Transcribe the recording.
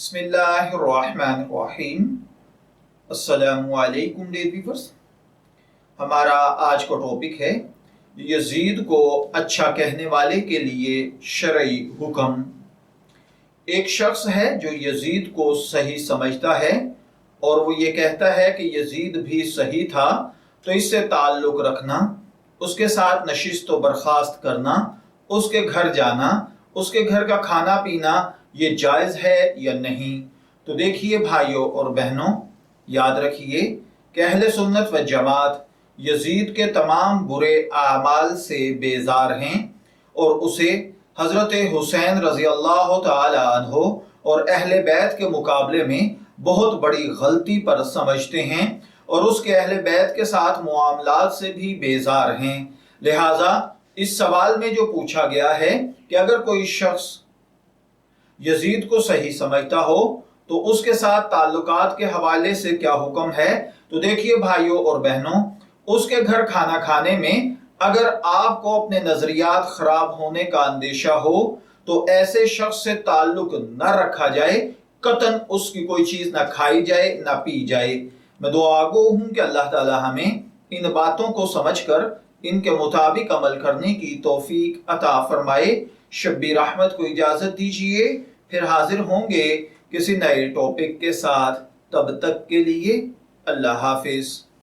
बिस्मिल्लाहिर्रहमानिर्रहीम। अस्सलामुअलैकुम dear viewers. हमारा आज का टॉपिक है यजीद को अच्छा कहने वाले के लिए शरई हुक्म। एक शख्स है जो यजीद को सही समझता है और वो ये कहता है कि यजीद भी सही था, तो इससे ताल्लुक़ रखना, उसके साथ नशिस्त व बर्खास्त करना, उसके घर जाना, उसके घर का खाना पीना ये जायज़ है या नहीं। तो देखिए भाइयों और बहनों, याद रखिए कि अहले सुन्नत व जमात यजीद के तमाम बुरे आमाल से बेजार हैं और उसे हज़रत हुसैन रज़ी अल्लाह तआला अन्हो और अहले बैत के मुकाबले में बहुत बड़ी गलती पर समझते हैं और उसके अहले बैत के साथ मुआमलात से भी बेजार हैं। लिहाजा इस सवाल में जो पूछा गया है कि अगर कोई शख्स यजीद को सही समझता हो तो उसके साथ ताल्लुकात के हवाले से क्या हुक्म है। तो देखिए भाइयों और बहनों, उसके घर खाना खाने में अगर आपको अपने नजरियात खराब होने का अंदेशा हो तो ऐसे शख्स से ताल्लुक न रखा जाए, कतन उसकी कोई चीज न खाई जाए न पी जाए। मैं दुआगो हूं कि अल्लाह ताला हमें इन बातों को समझकर इनके मुताबिक अमल करने की तौफीक अता फरमाए। शब्बीर अहमद को इजाजत दीजिए, फिर हाजिर होंगे किसी नए टॉपिक के साथ। तब तक के लिए अल्लाह हाफिज।